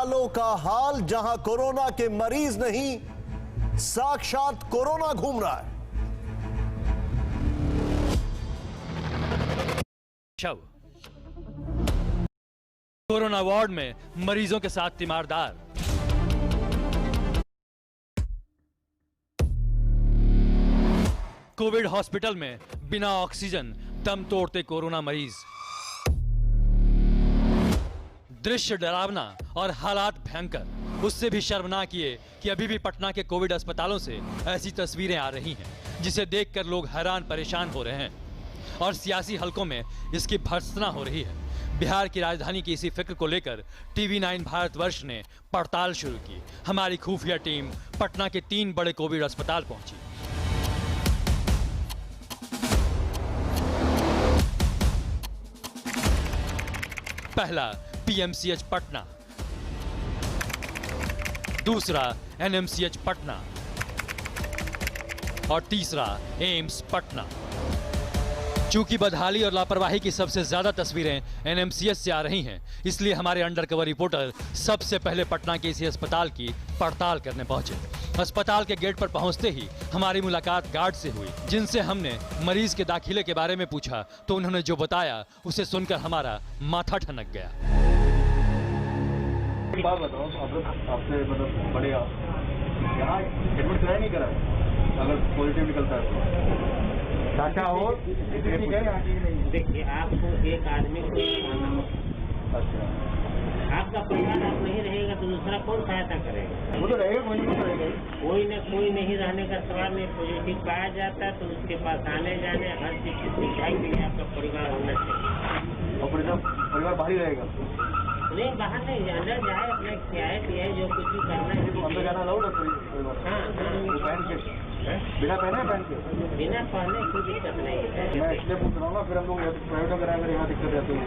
अस्पतालों का हाल, जहां कोरोना के मरीज नहीं, साक्षात कोरोना घूम रहा है। शव कोरोना वार्ड में मरीजों के साथ तीमारदार। कोविड हॉस्पिटल में बिना ऑक्सीजन दम तोड़ते कोरोना मरीज। दृश्य डरावना और हालात भयंकर। उससे भी शर्मनाक ये कि अभी भी पटना के कोविड अस्पतालों से ऐसी तस्वीरें आ रही हैं जिसे देखकर लोग हैरान परेशान हो रहे हैं और सियासी हलकों में इसकी भर्त्सना हो रही है। बिहार की राजधानी की इसी फिक्र को लेकर TV9 भारतवर्ष ने पड़ताल शुरू की। हमारी खुफिया टीम पटना के 3 बड़े कोविड अस्पताल पहुंची। पहला PMCH पटना, दूसरा NMCH पटना और तीसरा एम्स पटना। चूंकि बदहाली और लापरवाही की सबसे ज्यादा तस्वीरें NMCH से आ रही हैं, इसलिए हमारे अंडरकवर रिपोर्टर सबसे पहले पटना के इसी अस्पताल की पड़ताल करने पहुंचे। अस्पताल के गेट पर पहुंचते ही हमारी मुलाकात गार्ड से हुई, जिनसे हमने मरीज के दाखिले के बारे में पूछा तो उन्होंने जो बताया उसे सुनकर हमारा माथा ठनक गया। एक बात बताओ, आपसे मतलब बड़े यहाँ एडमिट कराया नहीं करा, अगर पॉजिटिव निकलता है तो हो देखिए, आपको एक आदमी को अच्छा, आपका परिवार आप नहीं रहेगा तो दूसरा कौन सहायता करेगा? वो तो रहेगा, कोई न कोई नहीं रहने का सवाल नहीं। पॉजिटिव पाया जाता है तो उसके पास आने जाने हर चीज की सुविधा के लिए आपका परिवार होना चाहिए। और परिवार बाहर ही रहेगा? नहीं, बाहर नहीं, अंदर जाए, अपने खियाए पियाए जो कुछ भी करना है। अंदर जाना अलाउड है? हाँ, पहन के बिना पहने बिना पहने कोई दिक्कत नहीं है। मैं इसलिए पूछ रहा हूँ ना, फिर हम लोग प्राइवेट में कराए, यहाँ दिक्कत रहती है।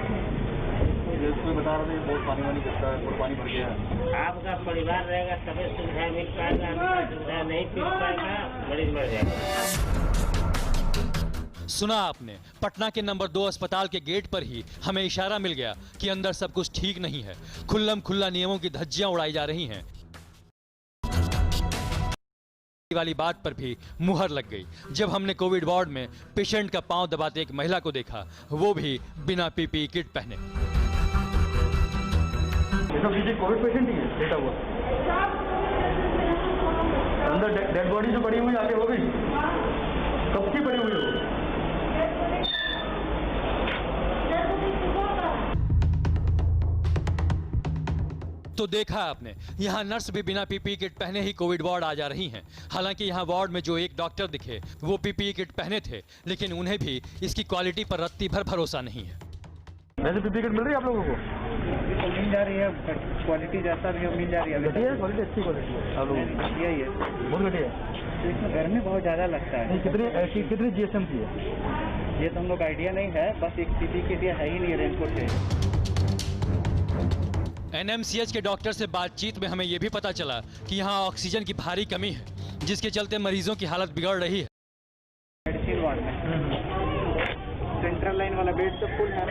कोई बता रहे थे बहुत पानी वानी गिरता है, बहुत पानी भर गया है। आपका परिवार रहेगा तभी सुविधा मिल पाएगा, सुविधा नहीं मिल पाएगा मरीज मर जाएगा। सुना आपने, पटना के नंबर 2 अस्पताल के गेट पर ही हमें इशारा मिल गया कि अंदर सब कुछ ठीक नहीं है। खुल्लम खुल्ला नियमों की धज्जियां उड़ाई जा रही हैं। वाली बात पर भी मुहर लग गई जब हमने कोविड वार्ड में पेशेंट का पांव दबाते एक महिला को देखा, वो भी बिना PPE किट पहने। ये सब चीजें कोविड पेशेंट ही है लेटा हुआ। अंदर डेड बॉडी जो पड़ी हुई आगे हो गई, कब की पड़ी हुई हो? तो देखा आपने, यहाँ नर्स भी बिना PPE किट पहने ही कोविड वार्ड आ जा रही हैं। हालांकि यहाँ वार्ड में जो एक डॉक्टर दिखे वो PPE किट पहने थे, लेकिन उन्हें भी इसकी क्वालिटी पर रत्ती भर भरोसा नहीं है। वैसे PPE किट मिल रही है आप लोगों को? मिल जा रही है, क्वालिटी जैसा भी मिल जा रही है। घटिया है क्वालिटी? अच्छी क्वालिटी है आप लोगों की? यही है, बहुत घटिया है। इसमें गर्मी बहुत ज़्यादा लगता है। कितनी GSM की है ये तो हम लोग आइडिया नहीं है, बस एक PPE किट है ही नहीं, रेनकोट है। NMCH के डॉक्टर से बातचीत में हमें यह भी पता चला कि यहाँ ऑक्सीजन की भारी कमी है, जिसके चलते मरीजों की हालत बिगड़ रही है। मेडिसिन वार्ड में सेंट्रल लाइन वाला बेड तो फुल है।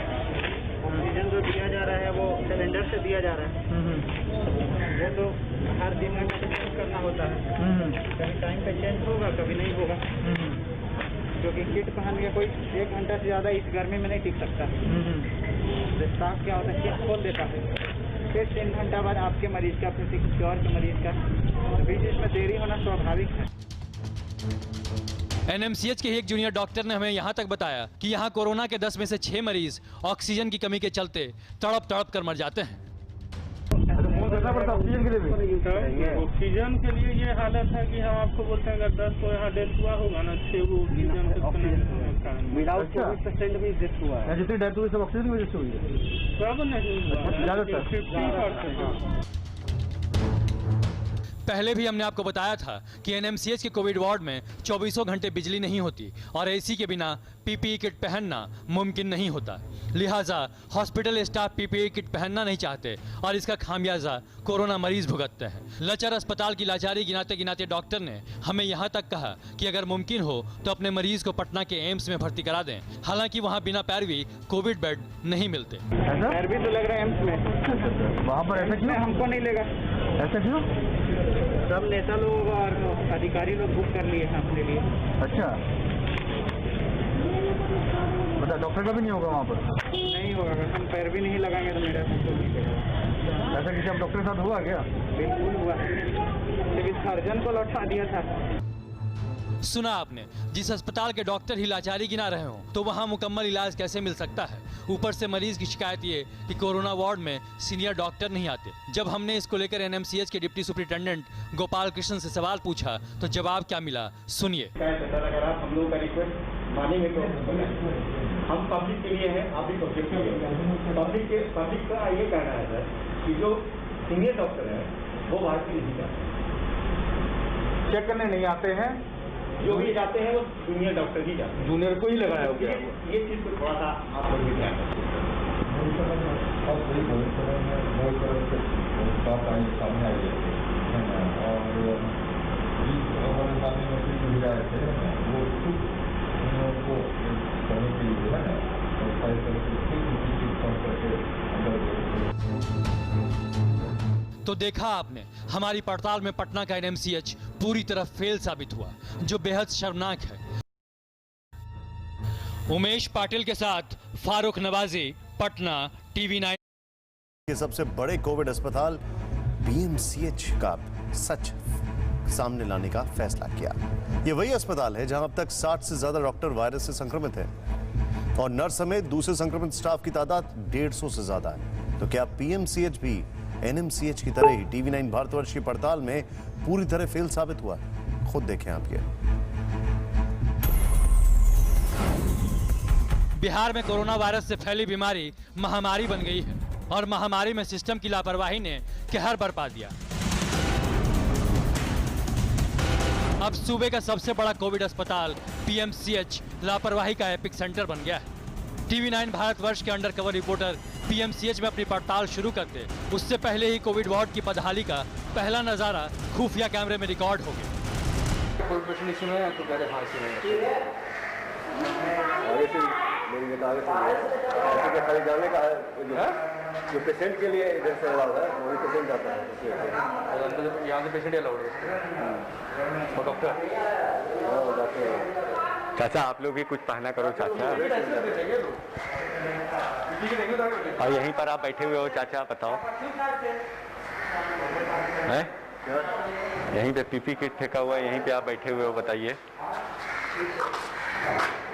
ऑक्सीजन जो दिया जा रहा है वो सिलेंडर से दिया जा रहा है। वो तो हर 3 घंटे चेंज करना होता है। कभी टाइम पे चेंज होगा, कभी नहीं होगा, क्योंकि किट पहन के कोई 1 घंटा से ज़्यादा इस गर्मी में नहीं टिक सकता। स्टाफ क्या होता है, किट खोल देता है, फिर 3 घंटा बाद आपके मरीज का, फिर किसी और के मरीज का, तो बीच में देरी होना स्वाभाविक है। NMCH के एक जूनियर डॉक्टर ने हमें यहाँ तक बताया कि यहाँ कोरोना के 10 में से 6 मरीज ऑक्सीजन की कमी के चलते तड़प तड़प कर मर जाते हैं। ऑक्सीजन के लिए भी? ऑक्सीजन के लिए ये हालत है कि हम आपको बोलते हैं अगर 10 को यहाँ डेथ हुआ होगा ना, 6 को ऑक्सीजन विदाउट कोविड पेशेंट भी डेथ हुआ है। जितनी डेथ हुई सब ऑक्सीजन की वजह से हुई है? सब नहीं हुआ, 50%। पहले भी हमने आपको बताया था कि एनएमसीएच के कोविड वार्ड में 24 घंटे बिजली नहीं होती और एसी के बिना पीपीई किट पहनना मुमकिन नहीं होता। लिहाजा हॉस्पिटल स्टाफ पीपीई किट पहनना नहीं चाहते और इसका खामियाजा कोरोना मरीज भुगतते हैं। लचर अस्पताल की लाचारी गिनाते गिनाते डॉक्टर ने हमें यहाँ तक कहा कि अगर मुमकिन हो तो अपने मरीज को पटना के एम्स में भर्ती करा दें। हालांकि वहाँ बिना पैरवी कोविड बेड नहीं मिलते। पैरवी तो लग रहा है एम्स में, वहाँ पर ऐसा क्यों? हमको नहीं लेगा। ऐसा क्यों? सब नेता लोग और अधिकारी लोग बुक कर लिए हैं अपने लिए। अच्छा, मतलब डॉक्टर का भी नहीं होगा वहाँ पर? नहीं होगा, अगर हम पैर भी नहीं लगाएंगे तो मेरा ऐसा किसी अब डॉक्टर के साथ हुआ क्या? बिल्कुल हुआ, लेकिन सर्जन को लौटा दिया था। सुना आपने, जिस अस्पताल के डॉक्टर ही लाचारी गिना रहे हो तो वहाँ मुकम्मल इलाज कैसे मिल सकता है। ऊपर से मरीज की शिकायत ये कि कोरोना वार्ड में सीनियर डॉक्टर नहीं आते। जब हमने इसको लेकर एनएमसीएच के डिप्टी सुपरिटेंडेंट गोपाल कृष्ण से सवाल पूछा तो जवाब क्या मिला, सुनिए। हम लोगों का रिक्वेस्ट मानेंगे तो हम पब्लिक के लिए हैं, आप भी पब्लिक के लिए। पब्लिक का ये कहना है सर कि जो सीनियर डॉक्टर है वो भारतीय नहीं जाते, चेक करने नहीं आते हैं। जो भी जाते हैं वो जूनियर डॉक्टर ही जाते हैं, जूनियर को ही लगाया हो गया। ये चीज़ को थोड़ा सा आप लोग भी ध्यान तो देखा आपने, हमारी पड़ताल में पटना का एनएमसीएच पूरी तरह फेल साबित हुआ, जो बेहद शर्मनाक है। उमेश पाटिल के साथ फारूक नवाजी, पटना, TV9। ये सबसे बड़े कोविड अस्पताल पीएमसीएच का सच सामने लाने का फैसला किया। ये वही अस्पताल है जहां अब तक 60 से ज्यादा डॉक्टर वायरस से संक्रमित हैं और नर्स समेत दूसरे संक्रमित स्टाफ की तादाद 150 से ज्यादा है। तो क्या पीएमसीएच भी एनएमसीएच की तरह ही TV9 भारतवर्ष की पड़ताल में पूरी तरह फेल साबित हुआ? खुद देखें आप ये। बिहार में कोरोना वायरस से फैली बीमारी महामारी बन गई है और महामारी में सिस्टम की लापरवाही ने कहर बरपा दिया। अब सूबे का सबसे बड़ा कोविड अस्पताल पीएमसीएच लापरवाही का एपिक सेंटर बन गया है। TV9 भारतवर्ष के अंडर कवर रिपोर्टर पीएमसीएच में अपनी पड़ताल शुरू करते उससे पहले ही कोविड वार्ड की बदहाली का पहला नजारा खुफिया कैमरे में रिकॉर्ड हो गया। जो पेशेंट के लिए इधर से अलाउड है वही पेशेंट जाता है। यहाँ से पेशेंट अलाउड है। डॉक्टर चाचा आप लोग भी कुछ पहना करो चाचा। और यहीं पर आप बैठे हुए हो चाचा, बताओ हैं? यहीं पे पीपी किट फेंका हुआ है, यहीं पे आप बैठे हुए हो, बताइए।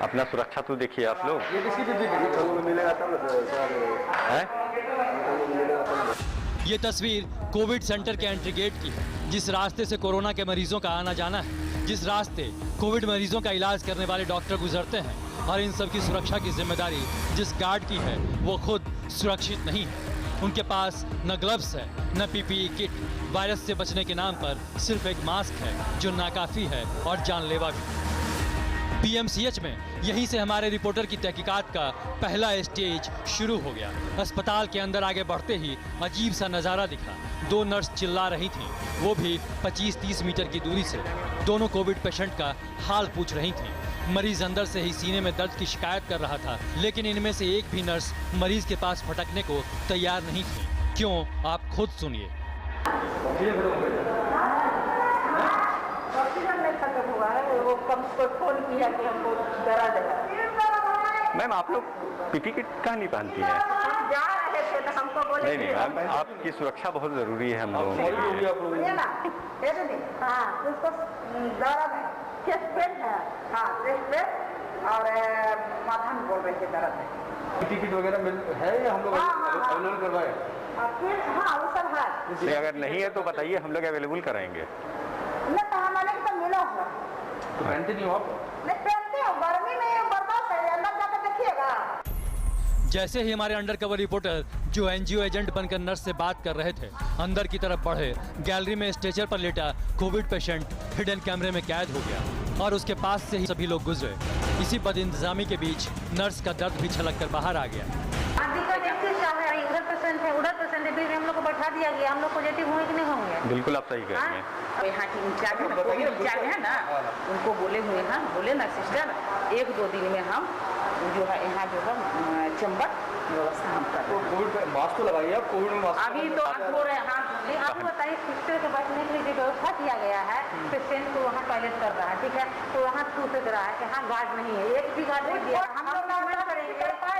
अपना सुरक्षा तो देखिए आप लोग। ये तस्वीर कोविड सेंटर के एंट्री गेट की है, जिस रास्ते से कोरोना के मरीजों का आना जाना है, जिस रास्ते कोविड मरीजों का इलाज करने वाले डॉक्टर गुजरते हैं और इन सब की सुरक्षा की जिम्मेदारी जिस गार्ड की है वो खुद सुरक्षित नहीं है। उनके पास न ग्लव्स है न पीपीई किट। वायरस से बचने के नाम पर सिर्फ एक मास्क है जो नाकाफी है और जानलेवा भी। पीएमसीएच में यहीं से हमारे रिपोर्टर की तहकीकात का पहला स्टेज शुरू हो गया। अस्पताल के अंदर आगे बढ़ते ही अजीब सा नज़ारा दिखा। 2 नर्स चिल्ला रही थीं, वो भी 25-30 मीटर की दूरी से। दोनों कोविड पेशेंट का हाल पूछ रही थीं। मरीज अंदर से ही सीने में दर्द की शिकायत कर रहा था, लेकिन इनमें से एक भी नर्स मरीज के पास फटकने को तैयार नहीं थी। क्यों, आप खुद सुनिए। मैम आप लोग पीपी किट कहाँ नहीं पहनती हैं? हम जा रहे थे तो हमको बोले नहीं मैम, आपकी सुरक्षा बहुत जरूरी है हम लोगों के लिए। हाँ, उसको दर्द है, चेस्ट पेन है, हाँ चेस्ट पेन और माथा में बोल रहे थे दर्द है। टिकट वगैरह है या हम लोग अवेलेबल करवाए? हाँ वो सब है। नहीं, अगर नहीं है तो बताइए, हम लोग अवेलेबल कराएंगे। नहीं तो हमारे तो मिला हुआ। तो पहनते नहीं हो आप? नहीं पहनते हो, गर्मी में बर्दाश्त है, अंदर जाकर देखिएगा। जैसे ही हमारे अंडरकवर रिपोर्टर जो एनजीओ एजेंट बनकर नर्स से बात कर रहे थे अंदर की तरफ बढ़े, गैलरी में स्ट्रेचर पर लेटा कोविड पेशेंट हिडन कैमरे में कैद हो गया और उसके पास से ही सभी लोग गुजरे। इसी बदइंतजामी के बीच नर्स का दर्द भी छलक कर बाहर आ गया। उधर पेशेंट है, उधर पेशेंट है, बीच में हम लोग को बैठा दिया गया। हम लोग पॉजिटिव होंगे कि नहीं होंगे? बिल्कुल आप सही कह रही हैं। यहाँ की इंचार्ज है ना, उनको बोले हुए हैं, बोले ना सिस्टर 1-2 दिन में हम जो है यहाँ जो है चैम्बर व्यवस्था हम कर रहे हैं। कोविड मास्क तो लगाइए आप, कोविड में मास्क अभी तो आप बोल रहे हैं हाँ, आप बताइए सिस्टर के बैठने के लिए जो व्यवस्था किया गया है, पेशेंट को वहाँ टॉयलेट कर रहा है, ठीक है, तो वहाँ सोच रहा है कि हाँ गार्ड नहीं है, एक भी गार्ड नहीं दिया। हम लोग करेंगे,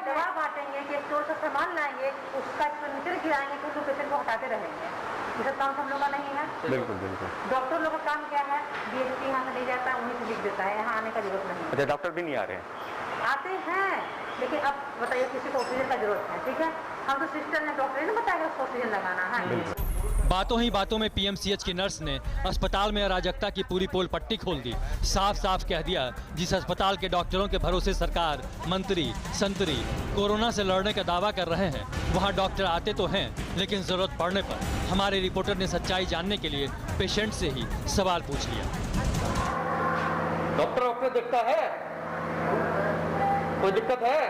दवा बांटेंगे कि स्टोर से सामान लाएंगे, उसका एक्सपेंडिचर गिराएंगे, तो पेशेंट को हटाते रहेंगे। ये सब काम हम लोग का नहीं है। बिल्कुल बिल्कुल। डॉक्टर लोग का काम क्या है? DSP यहाँ से ले जाता है, उन्हीं से लिख देता है, यहाँ आने का जरूरत नहीं है। अच्छा, डॉक्टर भी नहीं आ रहे हैं? आते हैं, लेकिन अब बताइए किसी को ऑक्सीजन का जरूरत है, ठीक है, हम तो सिस्टर ने, डॉक्टर ने बताया उसको ऑक्सीजन लगाना है। बातों ही बातों में पीएमसीएच की नर्स ने अस्पताल में अराजकता की पूरी पोल पट्टी खोल दी। साफ साफ कह दिया, जिस अस्पताल के डॉक्टरों के भरोसे सरकार, मंत्री, संतरी कोरोना से लड़ने का दावा कर रहे हैं, वहां डॉक्टर आते तो हैं, लेकिन जरूरत पड़ने पर हमारे रिपोर्टर ने सच्चाई जानने के लिए पेशेंट से ही सवाल पूछ लिया। डॉक्टर आपने देखता है, कोई दिक्कत है?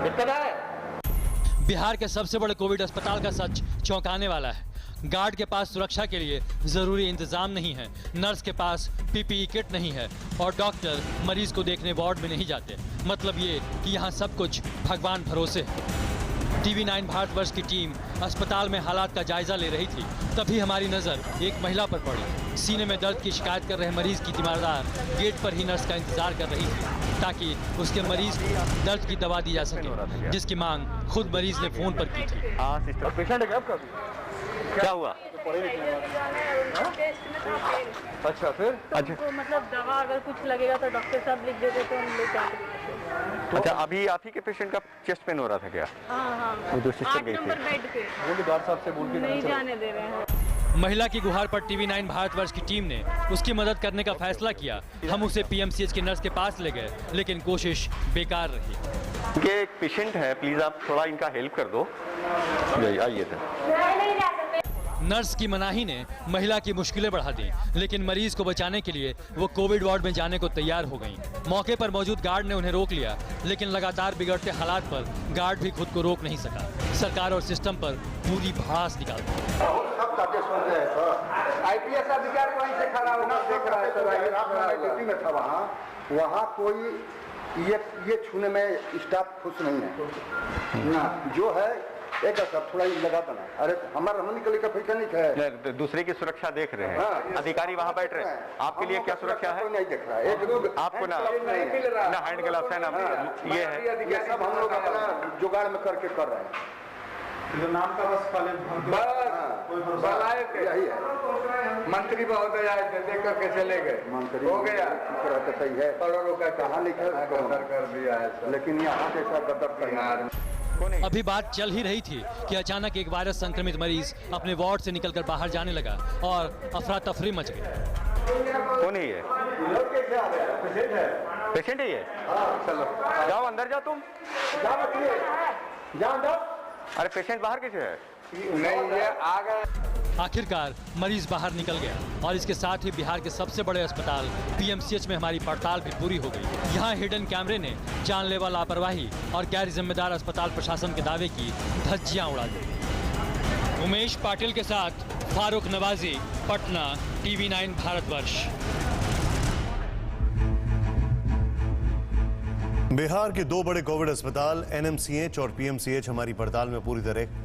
दिक्कत है? बिहार के सबसे बड़े कोविड अस्पताल का सच चौंकाने वाला है। गार्ड के पास सुरक्षा के लिए जरूरी इंतजाम नहीं है, नर्स के पास PPE किट नहीं है और डॉक्टर मरीज को देखने वार्ड में नहीं जाते। मतलब ये कि यहाँ सब कुछ भगवान भरोसे है। TV9 भारतवर्ष की टीम अस्पताल में हालात का जायजा ले रही थी, तभी हमारी नजर एक महिला पर पड़ी। सीने में दर्द की शिकायत कर रहे मरीज की तीमारदार गेट पर ही नर्स का इंतजार कर रही थी ताकि उसके मरीज को दर्द की दवा दी जा सके, जिसकी मांग खुद मरीज ने फोन पर की थी। हाँ सिस्टर, पेशेंट है क्या आपका? क्या हुआ? अच्छा, फिर तो मतलब दवा अगर कुछ लगेगा तो डॉक्टर साहब लिख देते तो हम लोग तो अच्छा, अभी आप ही के पेशेंट का चेस्ट पेन हो रहा था क्या? हाँ, वो जो सिस्टर 8 गई नंबर थी, बेड पे डॉक्टर साहब से बोल के नहीं जाने दे रहे हैं। महिला की गुहार पर TV9 भारतवर्ष की टीम ने उसकी मदद करने का फैसला किया। हम उसे PMCH के नर्स के पास ले गए, लेकिन कोशिश बेकार रही। ये एक पेशेंट है, प्लीज आप थोड़ा इनका हेल्प कर दो। आइए सर। नर्स की मनाही ने महिला की मुश्किलें बढ़ा दी, लेकिन मरीज को बचाने के लिए वो कोविड वार्ड में जाने को तैयार हो गईं। मौके पर मौजूद गार्ड ने उन्हें रोक लिया, लेकिन लगातार बिगड़ते हालात पर गार्ड भी खुद को रोक नहीं सका। सरकार और सिस्टम पर पूरी भड़ास निकाल दी। IPS अधिकारी वहीं से खड़ा होना देख रहा है सर, ड्यूटी में था वहाँ कोई ये छूने में स्टाफ खुश नहीं है ना, जो है एक सब थोड़ा लगा देना। अरे हमारा हम निकले का पैसा नहीं है, दूसरे की सुरक्षा देख रहे हैं। हाँ, अधिकारी वहाँ बैठ रहे हैं, आपके लिए क्या सुरक्षा है? नहीं देख रहा है, आपको ना हैंड ग्लव्स है ना, ये है, ये सब हम लोग अपना जुगाड़ में करके कर रहे हैं। जो नाम का बस यही है। मंत्री महोदय आए थे, देख करके चले गए, मंत्री हो गया, सही है, करोड़ों का कहाँ लिखा कर दिया है, लेकिन यहाँ जैसा गदर अभी बात चल ही रही थी कि अचानक एक वायरस संक्रमित मरीज अपने वार्ड से निकलकर बाहर जाने लगा और अफरा तफरी मच गई। कौन है ये? पेशेंट है ये? चलो जाओ अंदर, जाओ तुम, जाओ। अरे पेशेंट बाहर कैसे है? नहीं, ये आ गए। आखिरकार मरीज बाहर निकल गया और इसके साथ ही बिहार के सबसे बड़े अस्पताल PMCH में हमारी पड़ताल भी पूरी हो गई। यहाँ हिडन कैमरे ने जानलेवा लापरवाही और गैर जिम्मेदार अस्पताल प्रशासन के दावे की धज्जियां उड़ा दी। उमेश पाटिल के साथ फारूक नवाजी, पटना, TV9 भारतवर्ष। बिहार के 2 बड़े कोविड अस्पताल NMCH और PMCH हमारी पड़ताल में पूरी तरह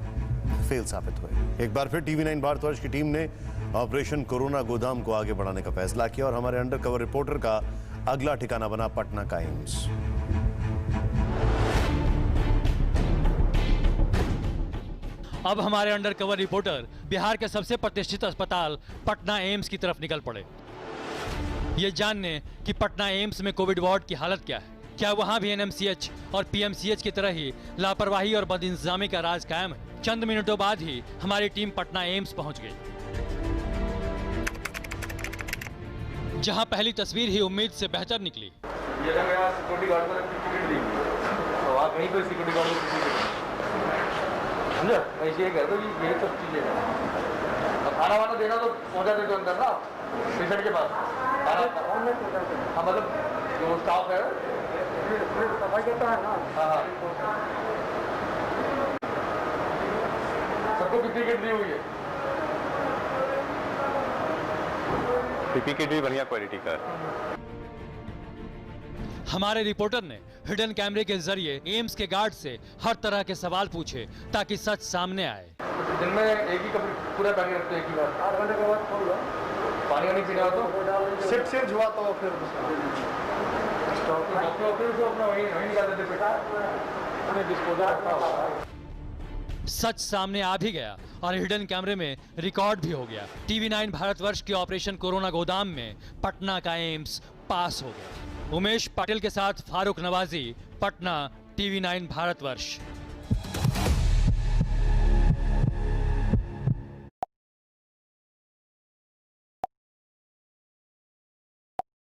फेल साबित हुए। एक बार फिर TV9 भारतवर्ष की टीम ने ऑपरेशन कोरोना गोदाम को आगे बढ़ाने का फैसला किया और हमारे अंडरकवर रिपोर्टर का अगला ठिकाना बना पटना का एम्स। अब हमारे अंडरकवर रिपोर्टर बिहार के सबसे प्रतिष्ठित अस्पताल पटना एम्स की तरफ निकल पड़े, ये जानने कि पटना एम्स में कोविड वार्ड की हालत क्या है। क्या वहां भी NMCH और PMCH की तरह ही लापरवाही और बदइंतजामी का राज कायम है? चंद मिनटों बाद ही हमारी टीम पटना एम्स पहुंच गई। जहां पहली तस्वीर ही उम्मीद से बेहतर निकली। ये जगह यहाँ सिक्योरिटी गार्ड को टिकट दी, तो आप कहीं पर सिक्योरिटी गार्ड को समझो, ऐसे ही कर दो कि यही सब चीज़ें हैं। अब खाना वाना देना तो पहुँचा देते अंदर ना पेशेंट के पास खाना। हाँ मतलब जो स्टाफ है सफाई करता है ना। हाँ सबको कितनी टिकट दी हुई है? पीपी किट भी बढ़िया क्वालिटी का है। हमारे रिपोर्टर ने हिडन कैमरे के जरिए एम्स के गार्ड से हर तरह के सवाल पूछे ताकि सच सामने आए। दिन में एक ही कपड़े पूरा पहन के रखते हैं एक ही बार? 8 घंटे के बाद खोल लो। पानी वानी पीना हो तो शिफ्ट चेंज हुआ तो फिर डॉक्टर अपना वहीं निकाल देते बेटा, उन्हें डिस्पोजल रखा हुआ। सच सामने आ भी गया और हिडन कैमरे में रिकॉर्ड भी हो गया। TV9 भारतवर्ष के ऑपरेशन कोरोना गोदाम में पटना का एम्स पास हो गया। उमेश पाटिल के साथ फारूक नवाजी, पटना, TV9 भारतवर्ष।